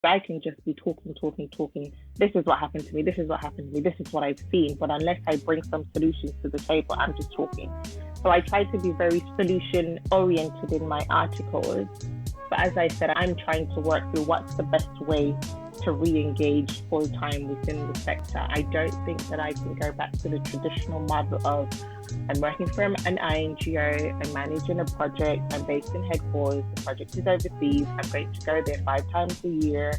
I can just be talking. This is what happened to me. This is what happened to me. This is what I've seen. But unless I bring some solutions to the table, I'm just talking. So I try to be very solution oriented in my articles. But as I said, I'm trying to work through what's the best way to re-engage full-time within the sector. I don't think that I can go back to the traditional model of I'm working for an INGO, I'm managing a project, I'm based in headquarters, the project is overseas, I'm going to go there 5 times a year,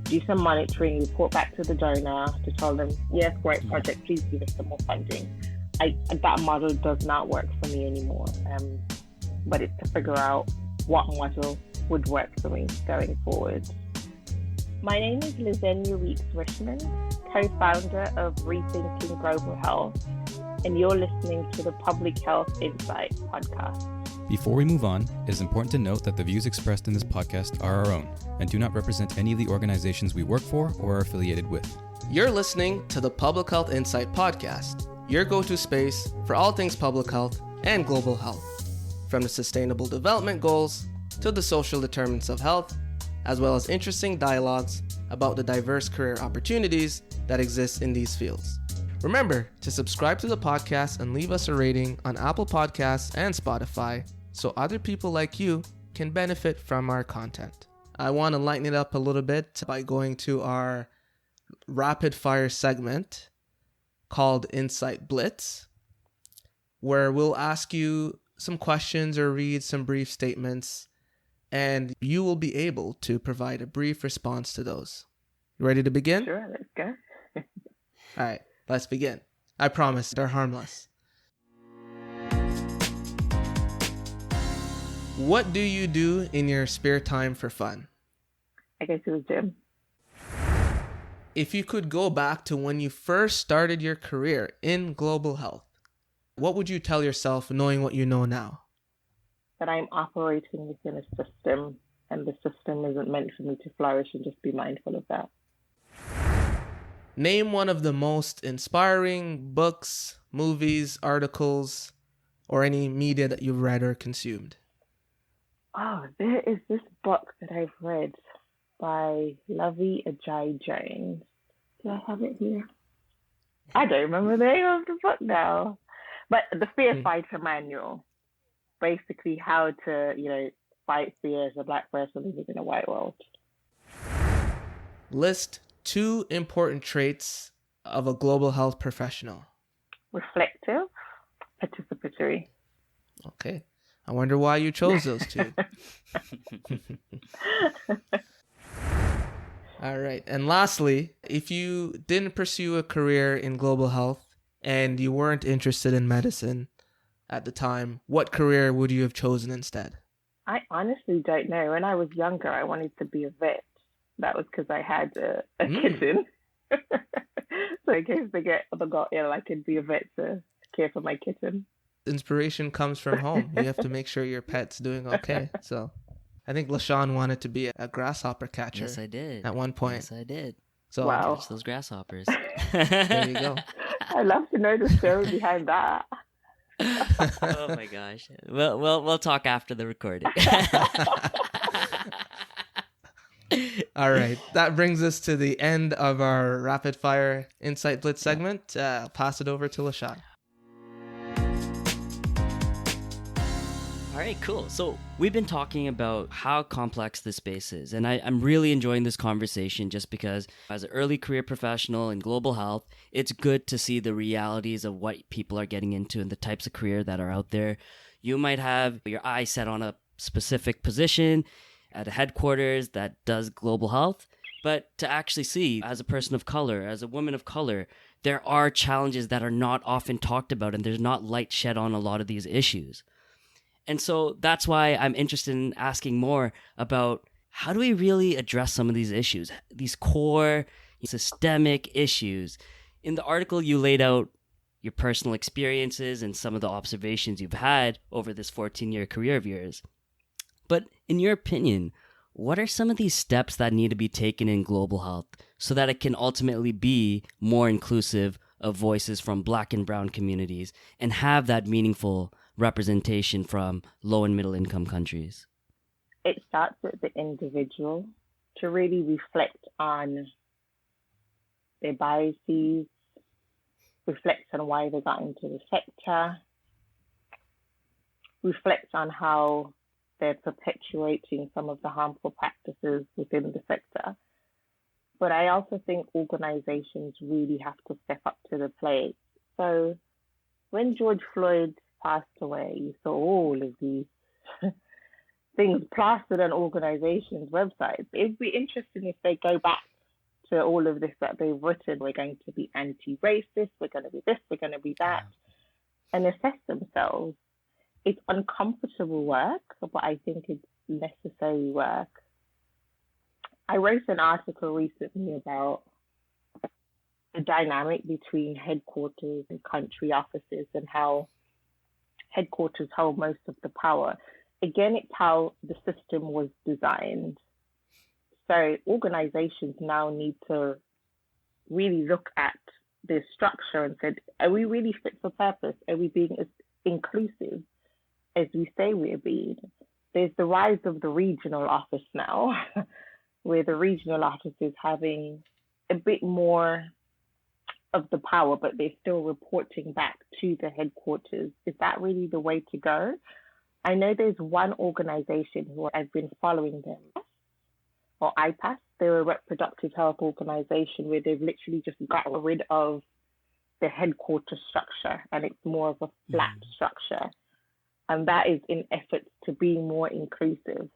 do some monitoring, report back to the donor to tell them, yes, great project, please give us some more funding. That model does not work for me anymore. But it's to figure out what model would work for me going forward. My name is Lazenya Weekes-Richemond, co-founder of Rethinking Global Health, and you're listening to the Public Health Insight podcast. Before we move on, it is important to note that the views expressed in this podcast are our own and do not represent any of the organizations we work for or are affiliated with. You're listening to the Public Health Insight podcast, your go-to space for all things public health and global health, from the Sustainable Development Goals to the social determinants of health, as well as interesting dialogues about the diverse career opportunities that exist in these fields. Remember to subscribe to the podcast and leave us a rating on Apple Podcasts and Spotify so other people like you can benefit from our content. I want to lighten it up a little bit by going to our rapid fire segment called Insight Blitz, where we'll ask you some questions or read some brief statements, and you will be able to provide a brief response to those. You ready to begin? Sure, let's go. All right, let's begin. I promise they're harmless. What do you do in your spare time for fun? I go to the gym. If you could go back to when you first started your career in global health, what would you tell yourself knowing what you know now? That I'm operating within a system, and the system isn't meant for me to flourish, and just be mindful of that. Name one of the most inspiring books, movies, articles, or any media that you've read or consumed. Oh, there is this book that I've read by Lazenya Jones. Do I have it here? I don't remember the name of the book now. But the Fear Fighter Manual. Basically how to, fight fear as a Black person living in a white world. List 2 important traits of a global health professional. Reflective, participatory. Okay. I wonder why you chose those 2. All right. And lastly, if you didn't pursue a career in global health and you weren't interested in medicine at the time, what career would you have chosen instead? I honestly don't know. When I was younger, I wanted to be a vet. That was because I had a kitten. So in case they got ill, I could be a vet to care for my kitten. Inspiration comes from home. You have to make sure your pet's doing okay. So I think LaShawn wanted to be a grasshopper catcher. Yes, I did. At one point. Yes, I did. So wow. Catch those grasshoppers. There you go. I'd love to know the story behind that. Oh my gosh. We'll talk after the recording. All right. That brings us to the end of our rapid fire Insight Blitz segment. I'll pass it over to LaShawn. All right, cool. So we've been talking about how complex this space is, and I'm really enjoying this conversation just because as an early career professional in global health, it's good to see the realities of what people are getting into and the types of career that are out there. You might have your eyes set on a specific position at a headquarters that does global health, but to actually see as a person of color, as a woman of color, there are challenges that are not often talked about, and there's not light shed on a lot of these issues. And so that's why I'm interested in asking more about how do we really address some of these issues, these core systemic issues. In the article, you laid out your personal experiences and some of the observations you've had over this 14-year career of yours. But in your opinion, what are some of these steps that need to be taken in global health so that it can ultimately be more inclusive of voices from Black and Brown communities and have that meaningful representation from low and middle income countries? It starts with the individual to really reflect on their biases, reflect on why they got into the sector, reflect on how they're perpetuating some of the harmful practices within the sector. But I also think organizations really have to step up to the plate. So when George Floyd passed away, you saw all of these things plastered on organizations' websites. It'd be interesting if they go back to all of this that they've written. We're going to be anti-racist, we're going to be this, we're going to be that, and assess themselves. It's uncomfortable work, but I think it's necessary work. I wrote an article recently about the dynamic between headquarters and country offices and how headquarters hold most of the power. Again, it's how the system was designed. So organizations now need to really look at the structure and say, are we really fit for purpose? Are we being as inclusive as we say we're being? There's the rise of the regional office now, where the regional office is having a bit more of the power, but they're still reporting back to the headquarters. Is that really the way to go? I know there's one organization who I've been following them, or IPAS. They're a reproductive health organization where they've literally just got rid of the headquarters structure and it's more of a flat structure. And that is in efforts to be more inclusive.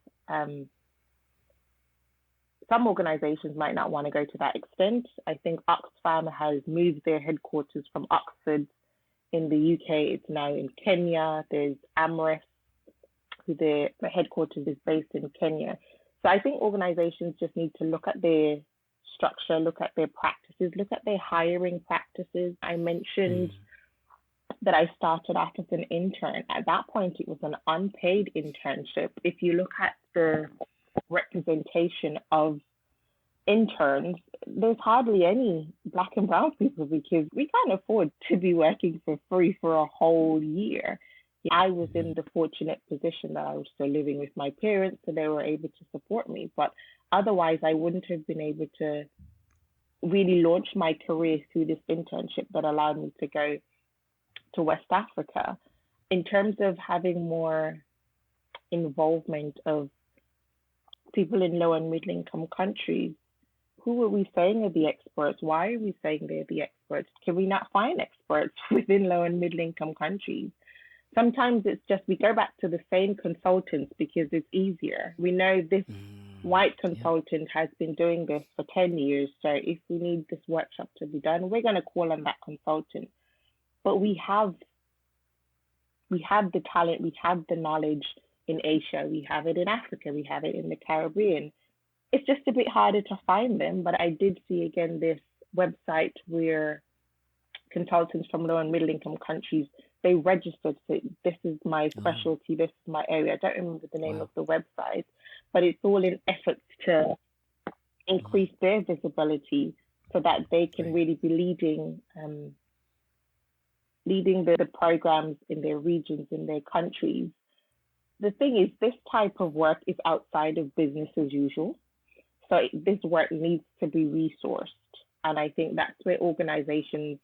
Some organizations might not want to go to that extent. I think Oxfam has moved their headquarters from Oxford in the UK. It's now in Kenya. There's Amref, who their headquarters is based in Kenya. So I think organizations just need to look at their structure, look at their practices, look at their hiring practices. I mentioned that I started off as an intern. At that point, it was an unpaid internship. If you look at the representation of interns, there's hardly any Black and brown people because we can't afford to be working for free for a whole year. I was in the fortunate position that I was still living with my parents, so they were able to support me. But otherwise, I wouldn't have been able to really launch my career through this internship that allowed me to go to West Africa. In terms of having more involvement of people in low and middle income countries, who are we saying are the experts? Why are we saying they're the experts? Can we not find experts within low and middle income countries? Sometimes it's just we go back to the same consultants because it's easier. We know this white consultant has been doing this for 10 years. So if we need this workshop to be done, we're going to call on that consultant. But we have the talent, we have the knowledge in Asia, we have it in Africa, we have it in the Caribbean. It's just a bit harder to find them. But I did see again this website where consultants from low and middle income countries, they registered. So this is my specialty, this is my area. I don't remember the name of the website, but it's all in efforts to increase their visibility so that they can really be leading the programs in their regions, in their countries. The thing is, this type of work is outside of business as usual. So this work needs to be resourced. And I think that's where organizations,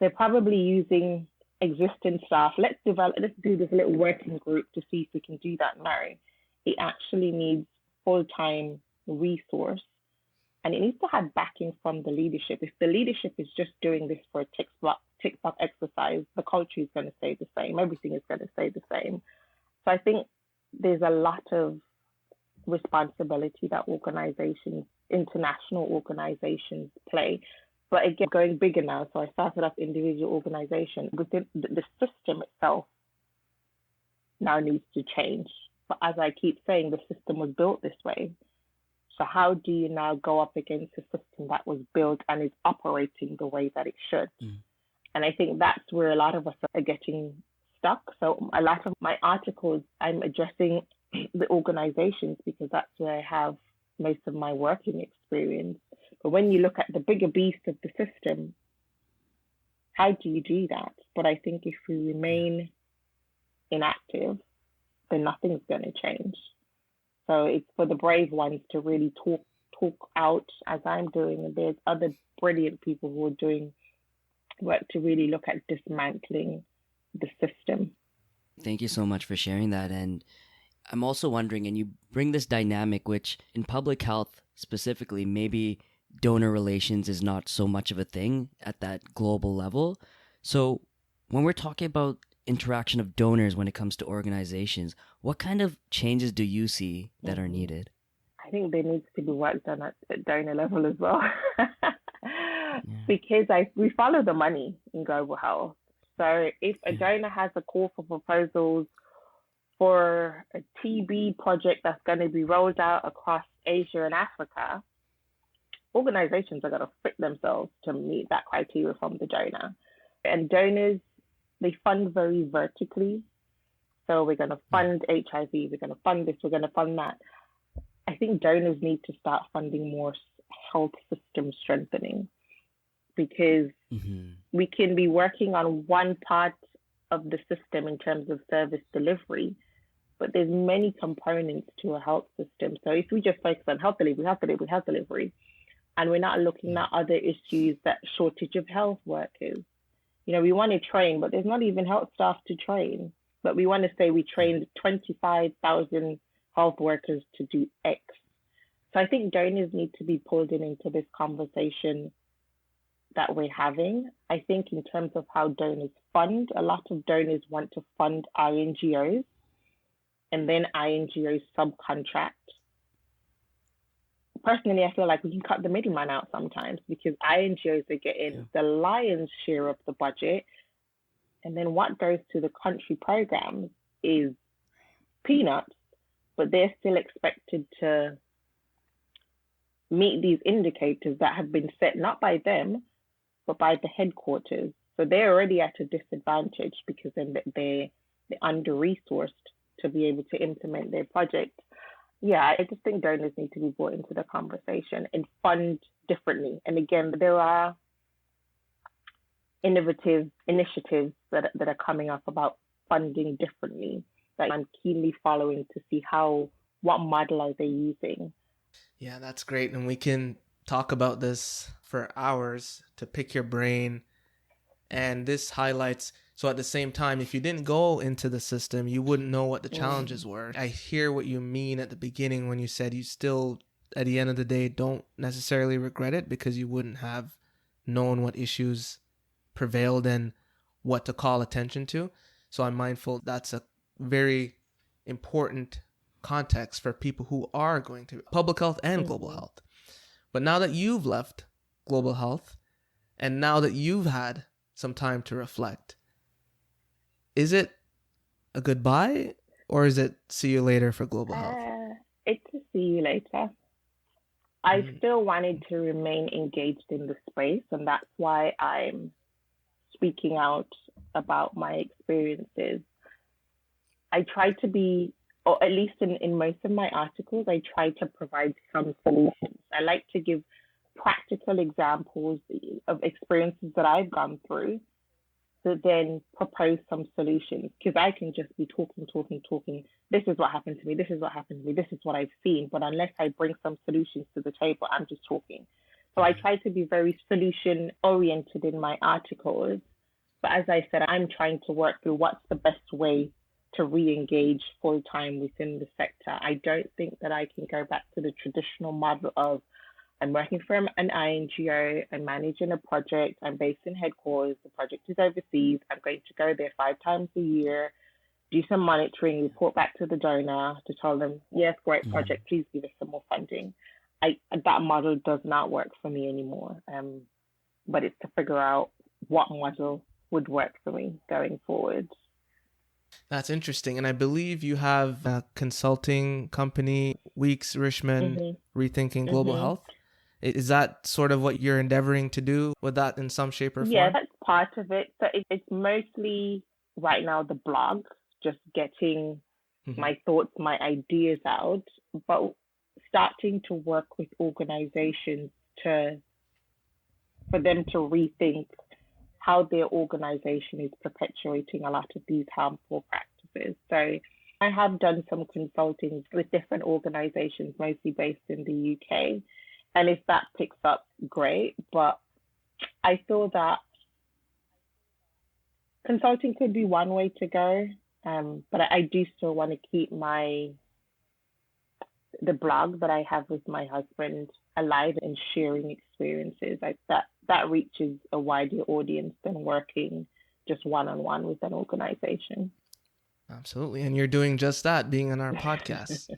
they're probably using existing staff. Let's do this little working group to see if we can do that now. It actually needs full-time resource, and it needs to have backing from the leadership. If the leadership is just doing this for a tick box exercise, the culture is going to stay the same. Everything is going to stay the same. So I think there's a lot of responsibility that organizations, international organizations play. But again, going bigger now, so I started off individual organization. Within the system itself now needs to change. But as I keep saying, the system was built this way. So how do you now go up against a system that was built and is operating the way that it should? And I think that's where a lot of us are getting stuck. So a lot of my articles, I'm addressing the organizations because that's where I have most of my working experience. But when you look at the bigger beast of the system, how do you do that? But I think if we remain inactive, then nothing's going to change. So it's for the brave ones to really talk out as I'm doing. And there's other brilliant people who are doing work to really look at dismantling the system. Thank you so much for sharing that. And I'm also wondering, and you bring this dynamic, which in public health specifically, maybe donor relations is not so much of a thing at that global level. So when we're talking about interaction of donors when it comes to organizations, what kind of changes do you see that are needed? I think there needs to be work done at donor level as well. Because we follow the money in global health. So if a donor has a call for proposals for a TB project that's going to be rolled out across Asia and Africa, organizations are going to fit themselves to meet that criteria from the donor. And donors, they fund very vertically. So we're going to fund HIV, we're going to fund this, we're going to fund that. I think donors need to start funding more health system strengthening, because we can be working on one part of the system in terms of service delivery, but there's many components to a health system. So if we just focus on health delivery, and we're not looking at other issues, that shortage of health workers. We want to train, but there's not even health staff to train. But we want to say we trained 25,000 health workers to do X. So I think donors need to be pulled into this conversation that we're having. I think in terms of how donors fund, a lot of donors want to fund INGOs, and then INGOs subcontract. Personally, I feel like we can cut the middleman out sometimes, because INGOs are getting the lion's share of the budget, and then what goes to the country programs is peanuts, but they're still expected to meet these indicators that have been set not by them, but by the headquarters. So they're already at a disadvantage because then they're under-resourced to be able to implement their project. Yeah, I just think donors need to be brought into the conversation and fund differently. And again, there are innovative initiatives that are coming up about funding differently that I'm keenly following to see what model are they using. Yeah, that's great. And we can talk about this for hours, to pick your brain. And this highlights, so at the same time, if you didn't go into the system, you wouldn't know what the challenges were. I hear what you mean at the beginning when you said you still, at the end of the day, don't necessarily regret it because you wouldn't have known what issues prevailed and what to call attention to. So I'm mindful that's a very important context for people who are going to public health and global health. But now that you've left global health, and now that you've had some time to reflect, is it a goodbye or is it see you later for global health? It's a see you later. I still wanted to remain engaged in the space, and that's why I'm speaking out about my experiences. I try to be, or at least in most of my articles, I try to provide some solutions. I like to give practical examples of experiences that I've gone through, to then propose some solutions, because I can just be talking. This is what happened to me. This is what I've seen. But unless I bring some solutions to the table, I'm just talking. So I try to be very solution oriented in my articles. But as I said, I'm trying to work through what's the best way to re-engage full-time within the sector. I don't think that I can go back to the traditional model of I'm working for an INGO, I'm managing a project, I'm based in headquarters, the project is overseas, I'm going to go there 5 times a year, do some monitoring, report back to the donor to tell them, yes, great project, please give us some more funding. That model does not work for me anymore. But it's to figure out what model would work for me going forward. That's interesting. And I believe you have a consulting company, Weekes-Richemond, Rethinking Global Health. Is that sort of what you're endeavoring to do with that in some shape or form? Yeah, that's part of it. So it's mostly right now the blog, just getting my thoughts, my ideas out, but starting to work with organizations for them to rethink how their organization is perpetuating a lot of these harmful practices. So I have done some consulting with different organizations, mostly based in the UK. And if that picks up, great. But I feel that consulting could be one way to go. But I do still want to keep the blog that I have with my husband alive and sharing experiences. Like that reaches a wider audience than working just one-on-one with an organization. Absolutely. And you're doing just that, being on our podcast.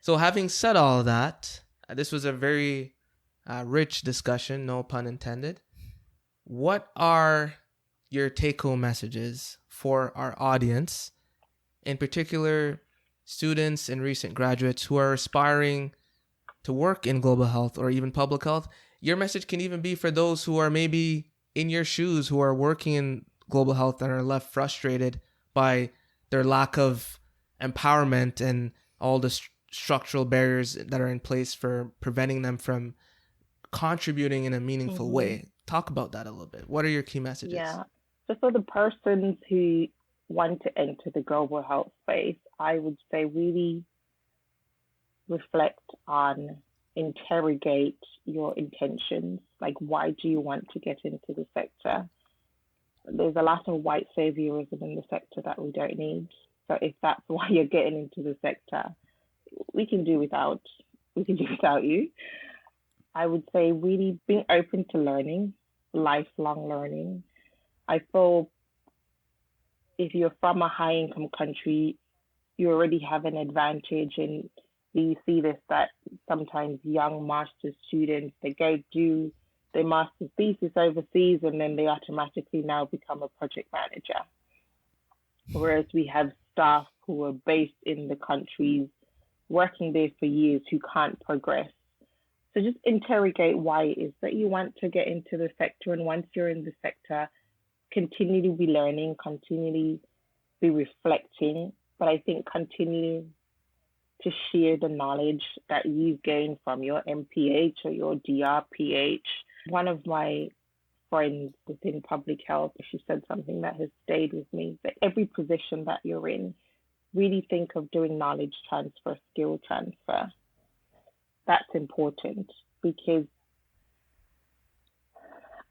So having said all of that, this was a very rich discussion, no pun intended. What are your take-home messages for our audience, in particular students and recent graduates who are aspiring to work in global health or even public health? Your message can even be for those who are maybe in your shoes, who are working in global health and are left frustrated by their lack of empowerment and all the structural barriers that are in place for preventing them from contributing in a meaningful way. Talk about that a little bit. What are your key messages? Yeah. So for the persons who want to enter the global health space, I would say really reflect on, interrogate your intentions. Like, why do you want to get into the sector? There's a lot of white saviorism in the sector that we don't need. So if that's why you're getting into the sector, we can do without you. I would say really being open to learning, lifelong learning. I feel if you're from a high income country, you already have an advantage. And you see this, that sometimes young master's students, they go do their master's thesis overseas and then they automatically now become a project manager. Whereas we have staff who are based in the countries, working there for years, who can't progress. So just interrogate why it is that you want to get into the sector. And once you're in the sector, continue to be learning, continually be reflecting. But I think continue to share the knowledge that you've gained from your MPH or your DRPH. One of my friends within public health, she said something that has stayed with me, that every position that you're in, really think of doing knowledge transfer, skill transfer. That's important because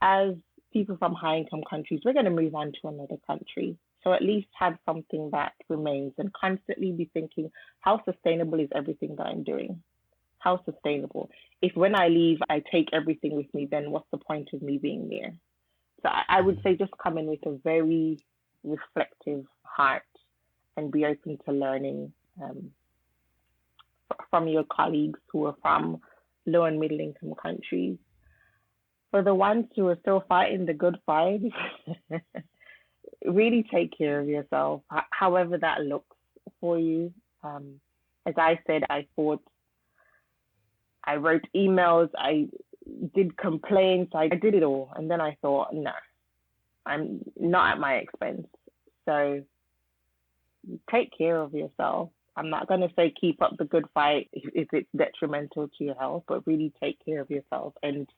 as people from high income countries, we're going to move on to another country. So at least have something that remains and constantly be thinking, how sustainable is everything that I'm doing? How sustainable? If when I leave, I take everything with me, then what's the point of me being there? So I would say just come in with a very reflective heart and be open to learning from your colleagues who are from low and middle income countries. For the ones who are still fighting the good fight, really take care of yourself, however that looks for you. As I said, I wrote emails, I did complaints, I did it all. And then I thought, no, I'm not at my expense. So take care of yourself. I'm not going to say keep up the good fight if it's detrimental to your health, but really take care of yourself and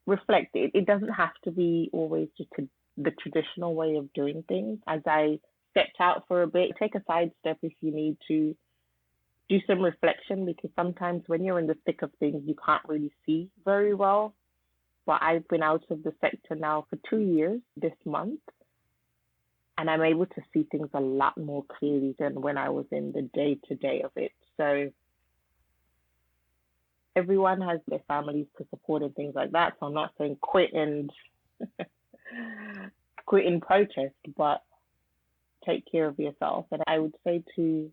reflect. It doesn't have to be always just the traditional way of doing things. As I stepped out for a bit, take a side step if you need to do some reflection, because sometimes when you're in the thick of things, you can't really see very well. But I've been out of the sector now for 2 years this month, and I'm able to see things a lot more clearly than when I was in the day-to-day of it. So everyone has their families to support and things like that. So I'm not saying quit and protest, but take care of yourself. And I would say to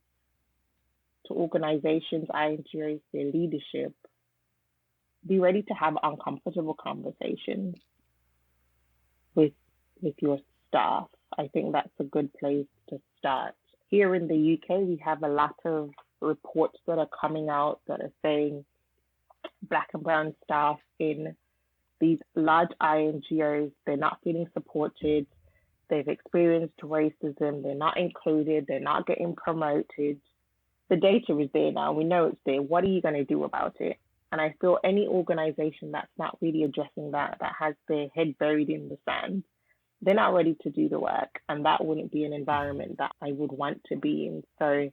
organizations, INGOs, their leadership, be ready to have uncomfortable conversations with your staff. I think that's a good place to start. Here in the UK, we have a lot of reports that are coming out that are saying Black and brown staff in these large INGOs, they're not feeling supported, they've experienced racism, they're not included, they're not getting promoted. The data is there now, we know it's there. What are you going to do about it? And I feel any organization that's not really addressing that has their head buried in the sand, they're not ready to do the work, and that wouldn't be an environment that I would want to be in. So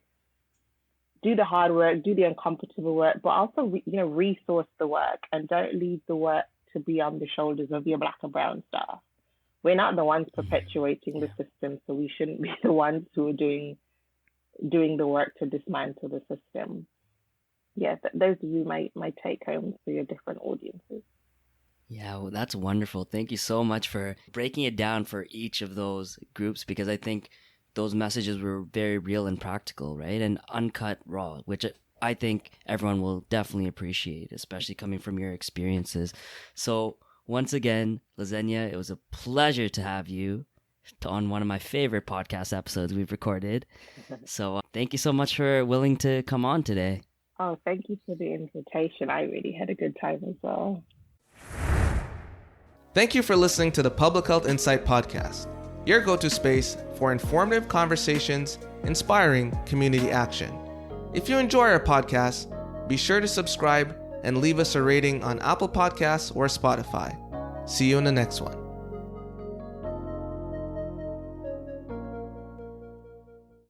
do the hard work, do the uncomfortable work, but also, resource the work, and don't leave the work to be on the shoulders of your Black and brown staff. We're not the ones perpetuating the system, so we shouldn't be the ones who are doing the work to dismantle the system. Yeah, those are my take homes for your different audiences. Yeah, well, that's wonderful. Thank you so much for breaking it down for each of those groups, because I think those messages were very real and practical, right? And uncut raw, which I think everyone will definitely appreciate, especially coming from your experiences. So once again, Lazenya, it was a pleasure to have you on one of my favorite podcast episodes we've recorded. So thank you so much for willing to come on today. Oh, thank you for the invitation. I really had a good time as well. Thank you for listening to the Public Health Insight Podcast, your go-to space for informative conversations, inspiring community action. If you enjoy our podcast, be sure to subscribe and leave us a rating on Apple Podcasts or Spotify. See you in the next one.